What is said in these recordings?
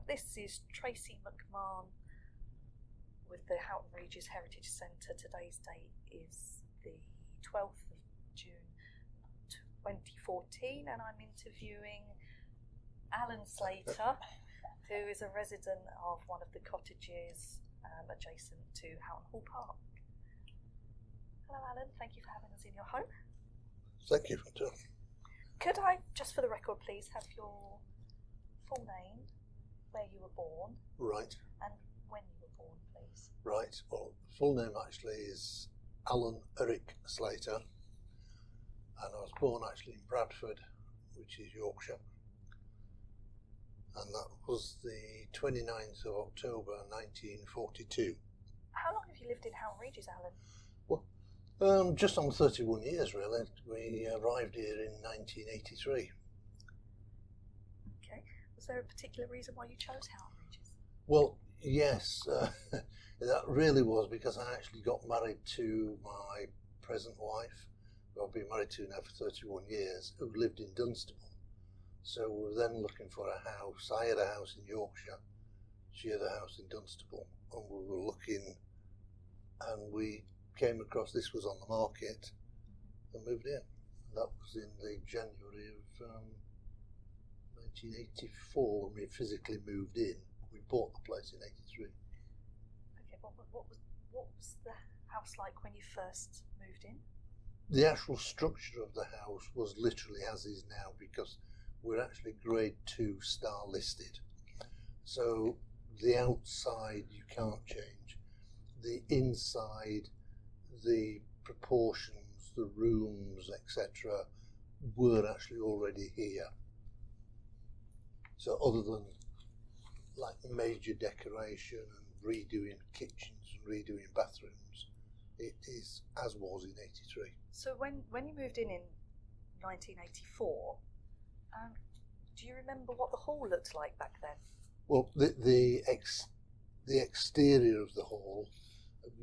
This is Tracy McMahon with the Houghton Regis Heritage Centre. Today's date is the 12th of June 2014, and I'm interviewing Alan Slater, who is a resident of one of the cottages adjacent to Houghton Hall Park. Hello Alan, thank you for having us in your home. Thank you for doing. Could I, just for the record please, have your full name, where you were born, Right. and when you were born, please? Right. Well, the full name actually is Alan Eric Slater, and I was born actually in Bradford, which is Yorkshire, and that was the 29th of October 1942. How long have you lived in Houghton Regis, Alan? Well, just on 31 years really. We arrived here in 1983. Okay. Was there a particular reason why you chose Houghton Regis? Well, yes, that really was because I actually got married to my present wife, who I've been married to now for 31 years, who lived in Dunstable. So we were then looking for a house. I had a house in Yorkshire, she had a house in Dunstable, and we were looking, and we came across this was on the market and moved in. That was in the January of 1984 when we physically moved in. We bought the place in 83. Okay, what was the house like when you first moved in? The actual structure of the house was literally as is now, because we're actually grade 2 star listed. So the outside you can't change. The inside, the proportions, the rooms, etc., were actually already here. So other than like major decoration and redoing kitchens and redoing bathrooms, it is as was in 83. So when you moved in 1984, do you remember what the hall looked like back then? Well, the exterior of the hall,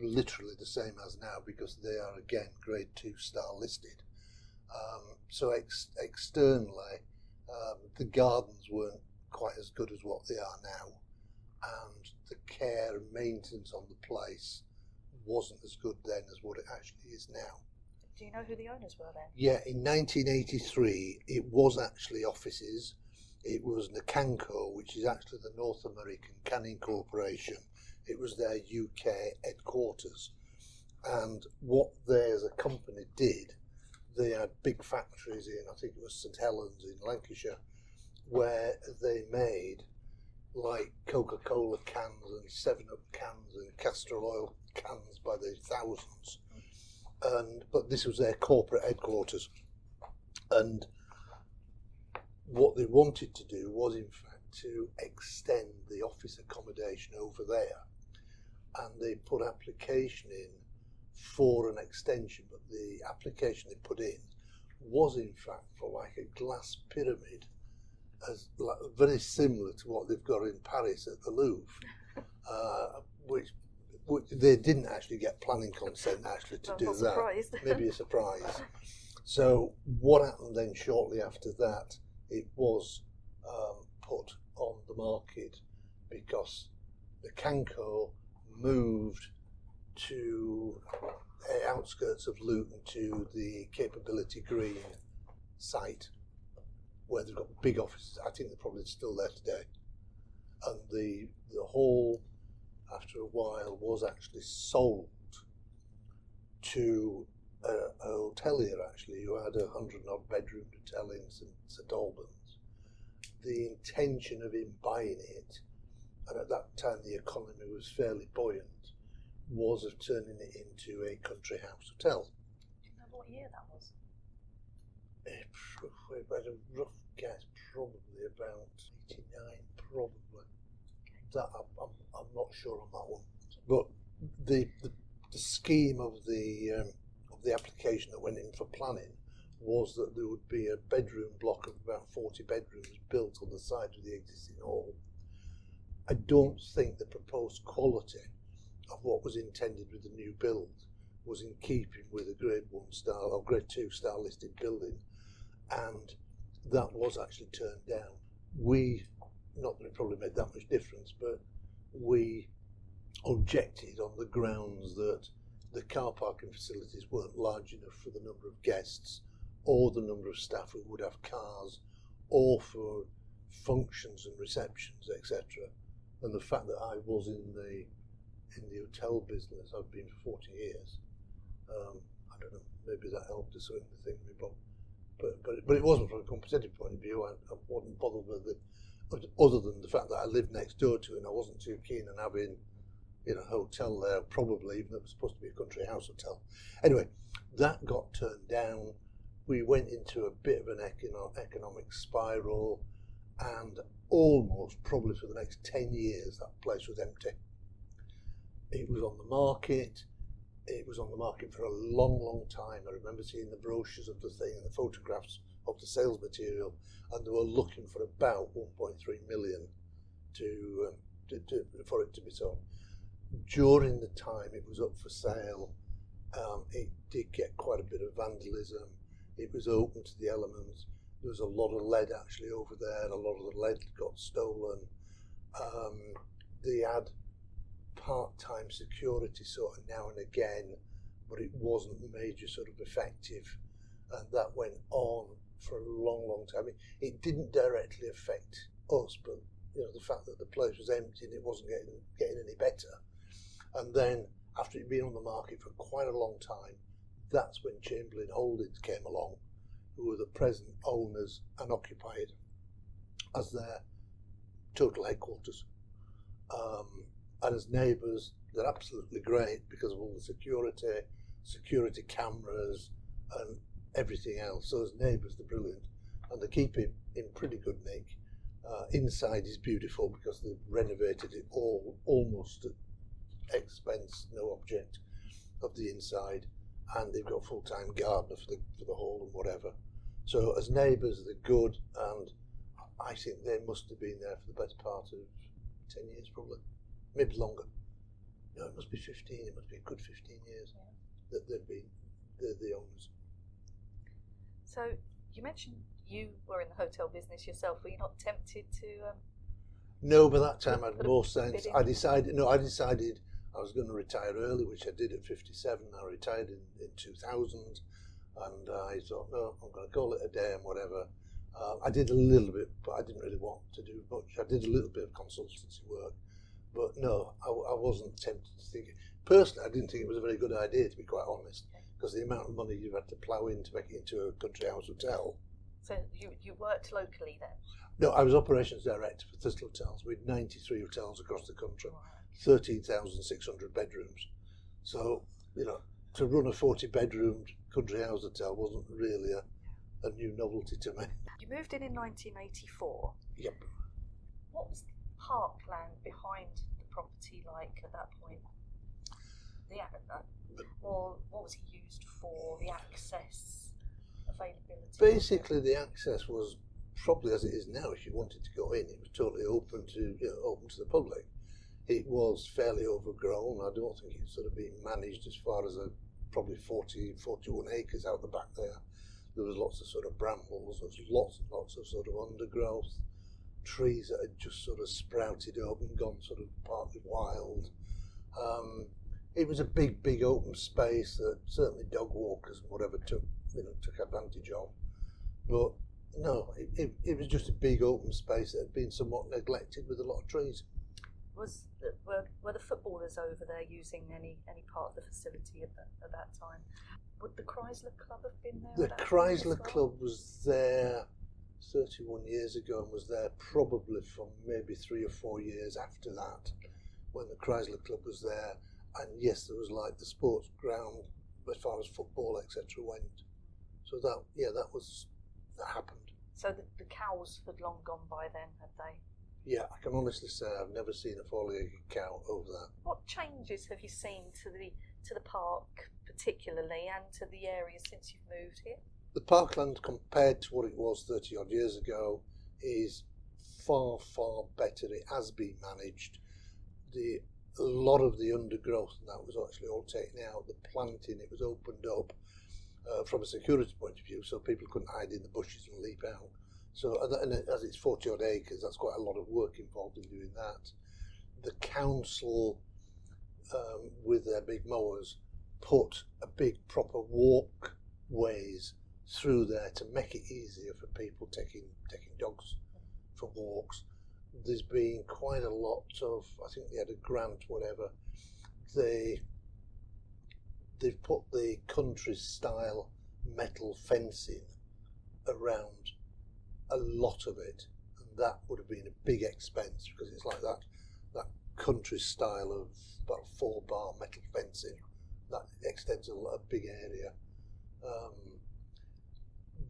literally the same as now, because they are again grade 2 star listed. So externally, the gardens weren't quite as good as what they are now, and the care and maintenance on the place wasn't as good then as what it actually is now. Do you know who the owners were then? Yeah, in 1983 it was actually offices. It was Nacanco, which is actually the North American Canning Corporation. It was their UK headquarters, and what they as a company did, they had big factories in, I think it was St Helens in Lancashire, where they made like Coca-Cola cans and 7-Up cans and castor oil cans by the thousands. But this was their corporate headquarters, and what they wanted to do was in fact to extend the office accommodation over there, and they put application in for an extension, but the application they put in was in fact for like a glass pyramid, as like, very similar to what they've got in Paris at the Louvre, which they didn't actually get planning consent actually to do that. Surprised. Maybe a surprise. So what happened then shortly after that, it was put on the market because the Canco moved to the outskirts of Luton to the Capability Green site, where they've got big offices. I think they're probably still there today. And the hall, after a while, was actually sold to a hotelier actually, who had 100-odd bedroom hotel in St Albans. The intention of him buying it, and at that time the economy was fairly buoyant, was of turning it into a country house hotel. Do you remember what year that was? If I had a rough guess, probably about 89, probably. That I'm not sure on that one. But the scheme of the application that went in for planning was that there would be a bedroom block of about 40 bedrooms built on the side of the existing hall. I don't think the proposed quality of what was intended with the new build was in keeping with a grade 1 star or grade 2 star listed building, and that was actually turned down. We not that it probably made that much difference, but we objected on the grounds that the car parking facilities weren't large enough for the number of guests or the number of staff who would have cars, or for functions and receptions, etc. And the fact that I was in the hotel business, I've been for 40 years. I don't know, maybe that helped to certain thing, but it wasn't from a competitive point of view. I wasn't bothered with it, other than the fact that I lived next door to it, and I wasn't too keen on having, you know, a hotel there, probably, even though it was supposed to be a country house hotel. Anyway, that got turned down. We went into a bit of an economic spiral, and almost probably for the next 10 years that place was empty. It was on the market. It was on the market for a long, long time. I remember seeing the brochures of the thing and the photographs of the sales material, and they were looking for about 1.3 million for it to be sold. During the time it was up for sale, it did get quite a bit of vandalism. It was open to the elements. There was a lot of lead actually over there, and a lot of the lead got stolen. They had part-time security sort of now and again, but it wasn't major sort of effective, and that went on for a long, long time. It didn't directly affect us, but you know, the fact that the place was empty and it wasn't getting any better. And then after it being on the market for quite a long time, that's when Chamberlain Holdings came along, who were the present owners and occupied as their total headquarters. And as neighbours, they're absolutely great because of all the security cameras and everything else. So as neighbours, they're brilliant, and they keep it in pretty good nick. Inside is beautiful because they've renovated it all almost at expense, no object of the inside, and they've got a full-time gardener for the hall and whatever. So as neighbours, they're good, and I think they must have been there for the better part of 10 years probably, maybe longer. No, it must be 15, it must be a good 15 years that they've been the owners. So you mentioned you were in the hotel business yourself. Were you not tempted to? No, by that time I had more sense. I decided I was going to retire early, which I did at 57. I retired in 2000, and I thought, no, I'm going to call it a day and whatever. I did a little bit, but I didn't really want to do much. I did a little bit of consultancy work, but no, I wasn't tempted to think it. Personally, I didn't think it was a very good idea, to be quite honest, because the amount of money you've had to plough in to make it into a country house hotel. So you worked locally then? No, I was operations director for Thistle Hotels. We had 93 hotels across the country, 13,600 bedrooms. So, you know, to run a 40-bedroomed country house hotel wasn't really a new novelty to me. You moved in 1984. Yep. What was the parkland behind the property like at that point? Or what was it used for? The access, availability? Basically, the access was probably as it is now. If you wanted to go in, it was totally open to the public. It was fairly overgrown. I don't think it's sort of been managed as far as probably 41 acres out the back there. There was lots of sort of brambles. There was lots and lots of sort of undergrowth, trees that had just sort of sprouted up and gone sort of partly wild. It was a big open space that certainly dog walkers and whatever took advantage of. But no, it was just a big open space that had been somewhat neglected with a lot of trees. Were the footballers over there using any part of the facility at that time? Would the Chrysler Club have been there? The Chrysler Club was there 31 years ago and was there probably for maybe 3 or 4 years after that, when the Chrysler Club was there. And yes, there was like the sports ground as far as football, etc. went. So that happened. So the cows had long gone by then, had they? Yeah, I can honestly say I've never seen a four-legged cow over there. What changes have you seen to the park particularly, and to the area since you've moved here? The parkland, compared to what it was 30 odd years ago, is far better. It has been managed. A lot of the undergrowth and that was actually all taken out. The planting, it was opened up from a security point of view, so people couldn't hide in the bushes and leap out. So, as it's 40 odd acres, that's quite a lot of work involved in doing that. The council, with their big mowers, put a big proper walkways through there to make it easier for people taking dogs for walks. There's been quite a lot of, I think they had a grant, whatever. They've put the country style metal fencing around a lot of it, and that would have been a big expense because it's like that country style of about 4-bar metal fencing that extends a big area.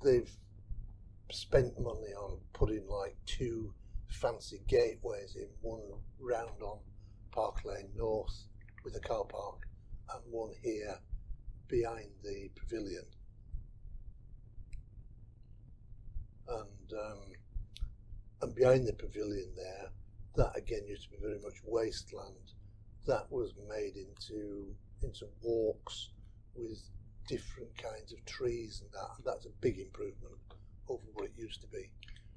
They've spent money on putting like 2 fancy gateways in, one round on Park Lane North with a car park and one here behind the pavilion. And behind the pavilion there, that again used to be very much wasteland. That was made into walks with different kinds of trees and that. And that's a big improvement over what it used to be.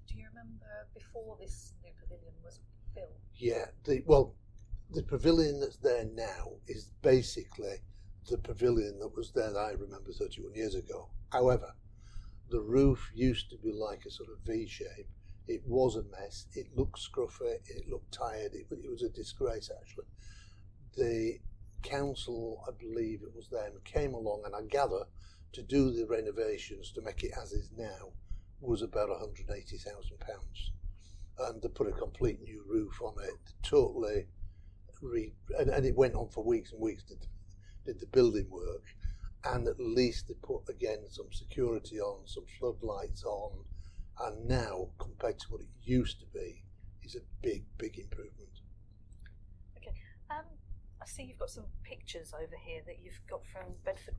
Do you remember before this new pavilion was built? Yeah, the pavilion that's there now is basically the pavilion that was there that I remember 31 years ago. However, the roof used to be like a sort of V shape. It was a mess. It looked scruffy. It looked tired. It was a disgrace, actually. The council, I believe it was them, came along, and I gather to do the renovations to make it as is now was about £180,000, and they put a complete new roof on it, totally and it went on for weeks and weeks. Did the building work, and at least they put again some security on, some floodlights on, and now compared to what it used to be, is a big improvement. Okay, I see you've got some pictures over here that you've got from Bedford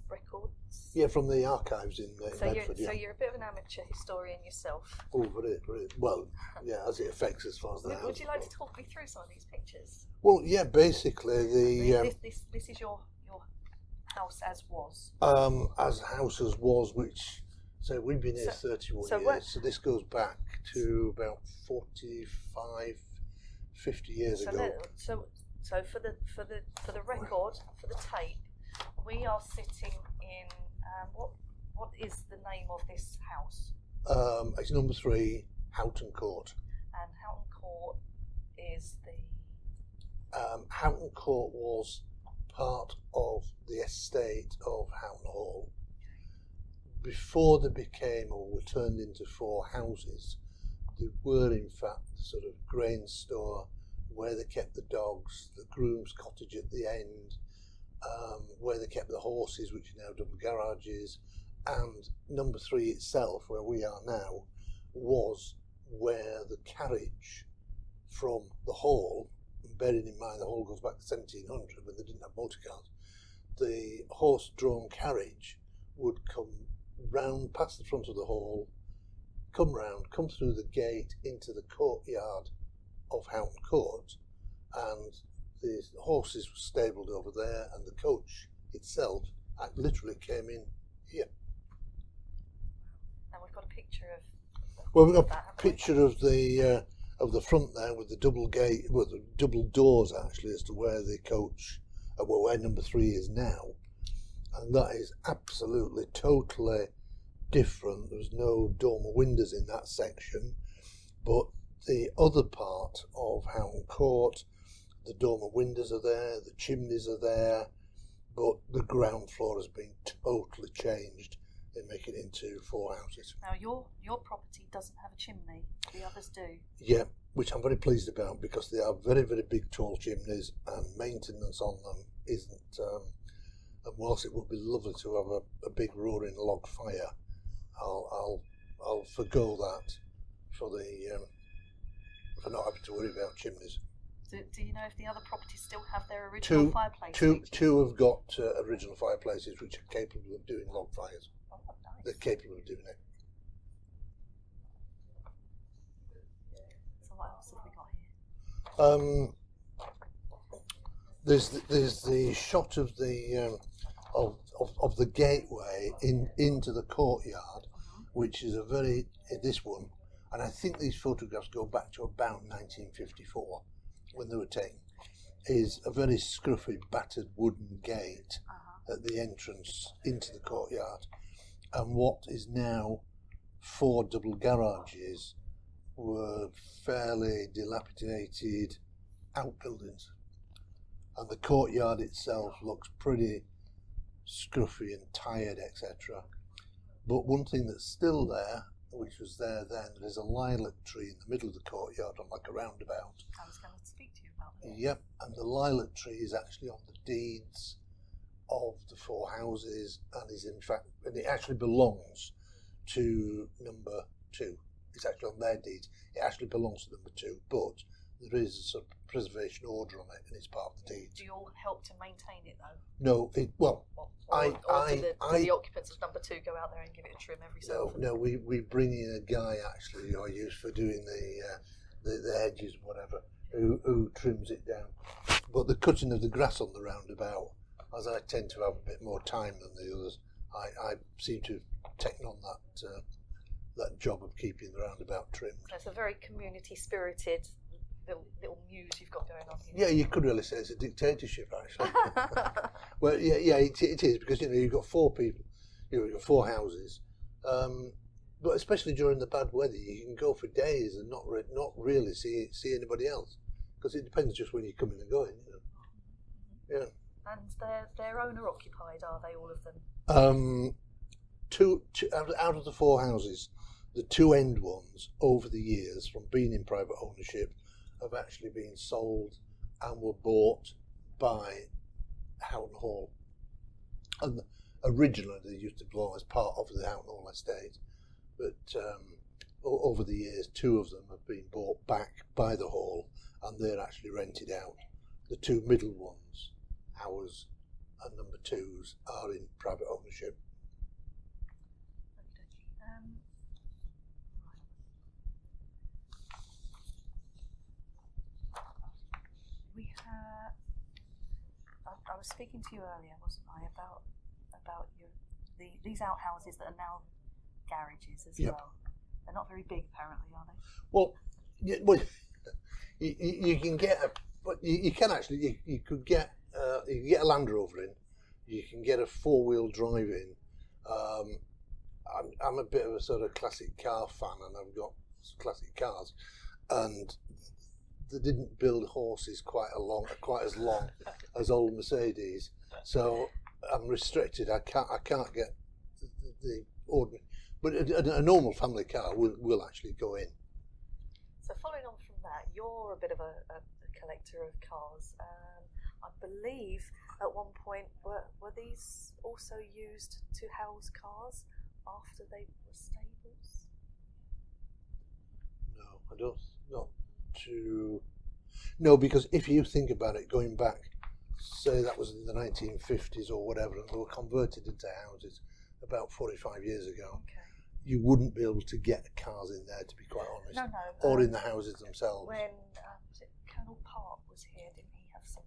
Records. Yeah, from the archives in Bedford. So you're a bit of an amateur historian yourself. Oh, very well, yeah, as it affects as far as that. Would you like to talk me through some of these pictures? Well, yeah, basically this is your house as was. As house as was, which we've been here 31 years. So this goes back to about 45, 50 years ago. So for the record, for the tape, we are sitting in what is the name of this house? It's number 3, Houghton Court. And Houghton Court is the. Houghton Court was part of the estate of Houghton Hall. Before they became or were turned into 4 houses, they were in fact the sort of grain store where they kept the dogs, the groom's cottage at the end, where they kept the horses, which are now double garages, and number 3 itself, where we are now, was where the carriage from the hall, bearing in mind the hall goes back to 1700 when they didn't have motor cars, the horse-drawn carriage would come round past the front of the hall, come through the gate into the courtyard of Houghton Court, and the horses were stabled over there, and the coach itself literally came in here. And we've got a picture of. Well, we've got a picture of the front there with the double gate, well, the double doors actually, as to where the coach, where number 3 is now, and that is absolutely totally different. There's no dormer windows in that section, but the other part of Houghton Court, the dormer windows are there, the chimneys are there, but the ground floor has been totally changed in making it into 4 houses. Now your property doesn't have a chimney, the others do. Yeah, which I'm very pleased about because they are very, very big tall chimneys and maintenance on them isn't, and whilst it would be lovely to have a big roaring log fire, I'll forgo that for not having to worry about chimneys. Do you know if the other properties still have their original fireplaces? Two have got original fireplaces which are capable of doing log fires. Oh, nice. They're capable of doing it. So what else have we got here? There's the shot of the of the gateway into the courtyard, which is this one, and I think these photographs go back to about 1954 when they were taken, is a very scruffy, battered wooden gate at the entrance into the courtyard, and what is now 4 double garages were fairly dilapidated outbuildings, and the courtyard itself looks pretty scruffy and tired, etc. But one thing that's still there, which was there then, there's a lilac tree in the middle of the courtyard on like a roundabout. I was going to speak to you about that. Yep, and the lilac tree is actually on the deeds of the 4 houses, and it actually belongs to number 2. It's actually on their deeds. It actually belongs to number 2, but there is a sort of preservation order on it, and it's part of the deeds. Do you all help to maintain it though? No, do the occupants of number 2 go out there and give it a trim every so often? No, we bring in a guy actually who I use for doing the hedges and whatever, who trims it down. But the cutting of the grass on the roundabout, as I tend to have a bit more time than the others, I seem to have taken on that job of keeping the roundabout trimmed. So it's a very community spirited little Mews you've got going on here. Yeah, you could really say it's a dictatorship actually. Well, yeah, it is, because you've got 4 people, you've got 4 houses, but especially during the bad weather, you can go for days and not really see anybody else, because it depends just when you're coming and going. Yeah. And they're owner occupied, are they, all of them? Two out of the 4 houses, the 2 end ones over the years from being in private ownership have actually been sold and were bought by Houghton Hall. And originally they used to belong as part of the Houghton Hall estate, but over the years 2 of them have been bought back by the Hall, and they're actually rented out. The 2 middle ones, ours and number 2's, are in private ownership. I was speaking to you earlier, wasn't I, about these outhouses that are now garages as well. They're not very big, apparently, are they? Well, you can get you could get a Land Rover in. You can get a 4-wheel drive in. I'm a bit of a sort of classic car fan, and I've got classic cars, and they didn't build horses quite as long as old Mercedes, so I'm restricted. I can't get the ordinary, but a normal family car will actually go in. So following on from that, you're a bit of a collector of cars. I believe at one point were these also used to house cars after they were stables? No, I don't. Not to. No, because if you think about it, going back, say that was in the 1950s or whatever, and they were converted into houses about 45 years ago, you wouldn't be able to get cars in there, to be quite honest. No. Or in the houses themselves. When Colonel Park was here, didn't he have some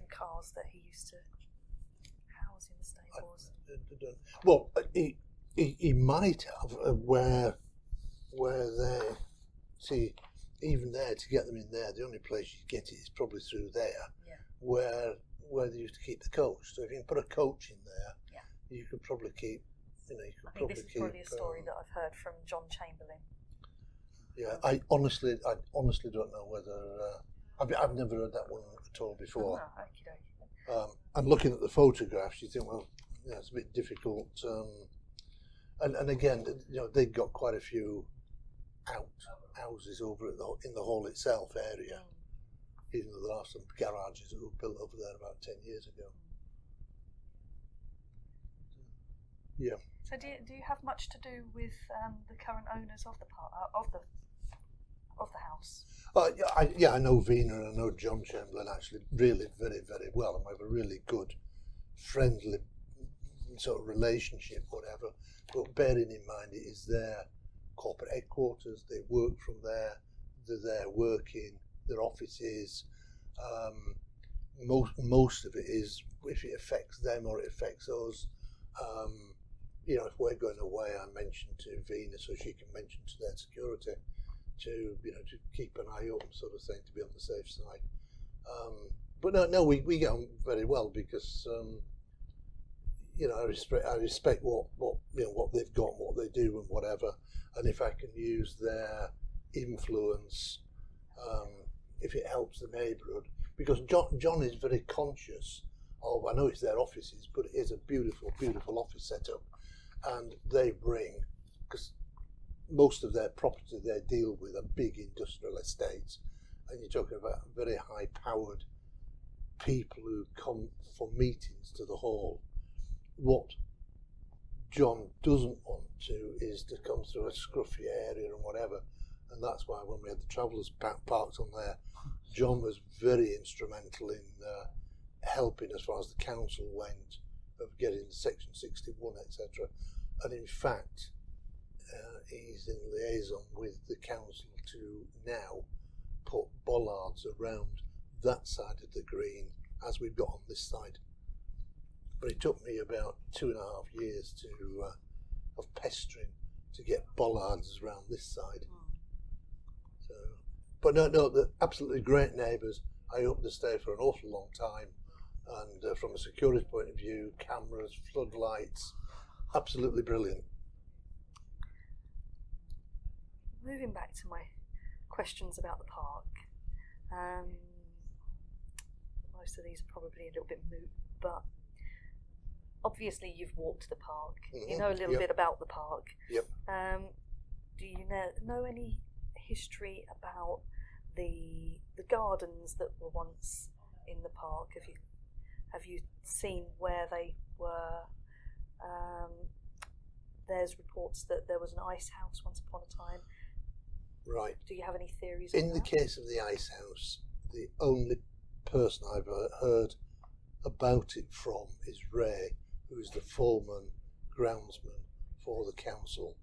cars that he used to house in the stables? Well, he might have where they see. Even there, to get them in there, the only place you get it is probably through there, where they used to keep the coach. So if you can put a coach in there, you could probably keep. I think this is probably a story that I've heard from John Chamberlain. Yeah, I honestly don't know whether I've never heard that one at all before. And looking at the photographs, you think, well, it's a bit difficult. And again, they've got quite a few houses over in the hall itself area, even though there are some garages that were built over there about 10 years ago. Yeah. So do you have much to do with the current owners of the house? I know Vina and I know John Chamberlain actually really very, very well, and we have a really good friendly sort of relationship, whatever. But bearing in mind it is their corporate headquarters, they work from there, they're there working, their offices. Most of it is, if it affects them or it affects us, you know, if we're going away, I mentioned to Vina so she can mention to their security to, you know, to keep an eye open, sort of thing, to be on the safe side. But no, we get on very well because you know, I respect what you know, what they've got, what they do, and whatever. And if I can use their influence, if it helps the neighbourhood, because John is very conscious of. I know it's their offices, but it is a beautiful, beautiful office setup, and they bring, because most of their property they deal with are big industrial estates, and you're talking about very high-powered people who come for meetings to the hall. What John doesn't want to is to come through a scruffy area and whatever, and that's why when we had the travellers parked on there, John was very instrumental in helping as far as the council went of getting Section 61, etc. And in fact, he's in liaison with the council to now put bollards around that side of the green as we've got on this side. But it took me about 2.5 years of pestering to get bollards around this side. So, but no, they're absolutely great neighbours. I hope they stay for an awful long time. And from a security point of view, cameras, floodlights, absolutely brilliant. Moving back to my questions about the park. Most of these are probably a little bit moot, but obviously you've walked the park. You know a little bit about the park. Yep. Do you know any history about the gardens that were once in the park? Have you seen where they were? There's reports that there was an ice house once upon a time. Right. Do you have any theories? In the case of the ice house, the only person I've heard about it from is Ray, who is the foreman groundsman for the council.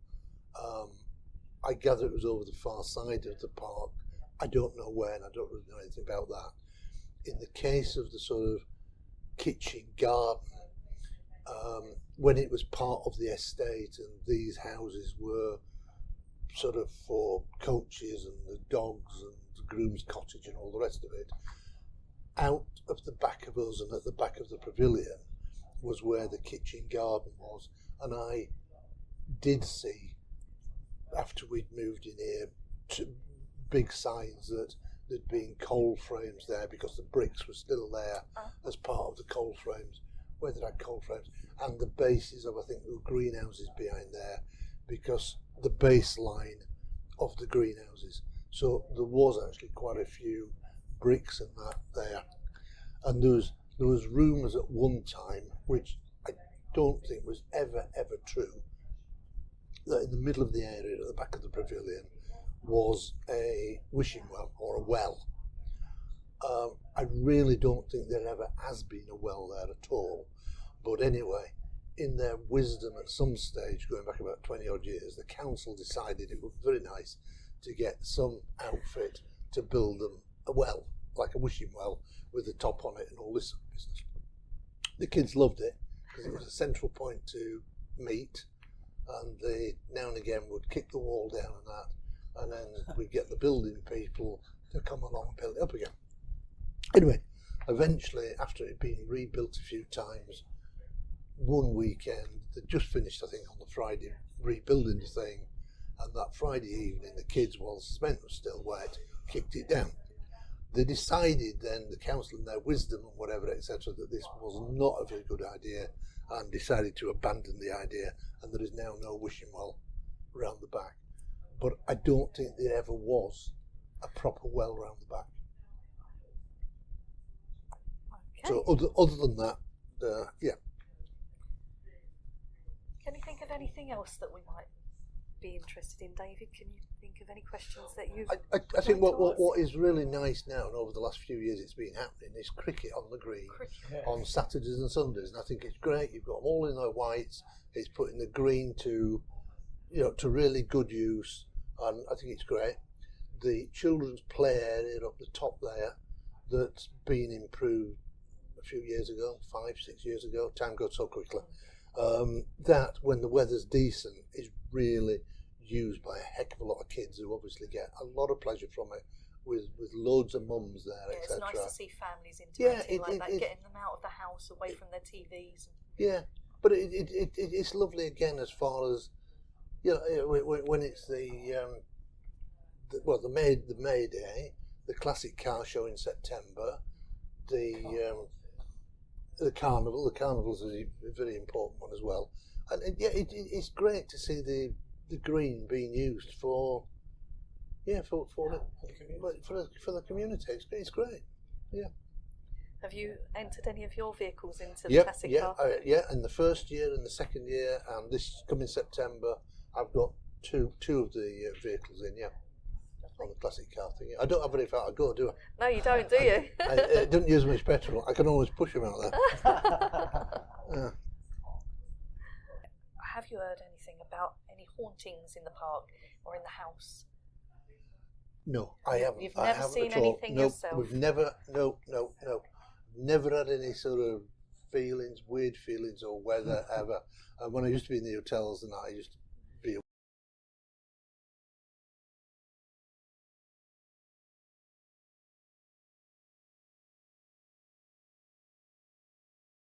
I gather it was over the far side of the park. I don't know when, I don't really know anything about that. In the case of the sort of kitchen garden, when it was part of the estate and these houses were sort of for coaches and the dogs and the groom's cottage and all the rest of it, out of the back of us and at the back of the pavilion was where the kitchen garden was. And I did see, after we'd moved in here, big signs that there'd been coal frames there because the bricks were still there as part of the coal frames, where they'd had coal frames, and the bases of, I think, the greenhouses behind there, because the baseline of the greenhouses. So there was actually quite a few bricks and that there. And there was rumours at one time, which I don't think was ever true, that in the middle of the area at the back of the pavilion was a wishing well or a well. I really don't think there ever has been a well there at all. But anyway, in their wisdom at some stage, going back about 20 odd years, the council decided it would be very nice to get some outfit to build them a well, like a wishing well with the top on it and all this sort of business. The kids loved it because it was a central point to meet, and they now and again would kick the wall down and that, and then we'd get the building people to come along and build it up again. Anyway, eventually, after it had been rebuilt a few times, one weekend, they just finished, I think, on the Friday, rebuilding the thing, and that Friday evening, the kids, while the cement was still wet, kicked it down. They decided then, the council in their wisdom and whatever, etc., that this was not a very good idea, and decided to abandon the idea, and there is now no wishing well round the back. But I don't think there ever was a proper well round the back. Okay. So other than that, yeah. Can you think of anything else that we might be interested in, David? Can you think of any questions that you? I think what is really nice now, and over the last few years it's been happening, is cricket on the green on Saturdays and Sundays, and I think it's great. You've got them all in their whites. It's putting the green to really good use, and I think it's great. The children's play area up the top there, that's been improved a few years ago, 5-6 years ago. Time goes so quickly. that when the weather's decent is really used by a heck of a lot of kids who obviously get a lot of pleasure from it, with loads of mums there, Yeah, it's etc. nice to see families interacting like that, getting them out of the house, away from their TVs. Yeah, but it's lovely again as far as, you know, when it's the May Day, the classic car show in September, the carnival. The carnival's a very important one as well, and it's great to see the green being used for the community. It's great. Yeah. Have you entered any of your vehicles into the classic car? Yeah. In the first year and the second year, and this coming September, I've got two of the vehicles in. Yeah. On the classic car thing. I don't have very far to go, do I? No, you don't, do you? I don't use much petrol. I can always push them out there. Yeah. Have you heard anything about any hauntings in the park or in the house? No, I haven't. You've never seen anything yourself? We've never, no. Never had any sort of feelings, weird feelings or weather ever. And when I used to be in the hotels and I used to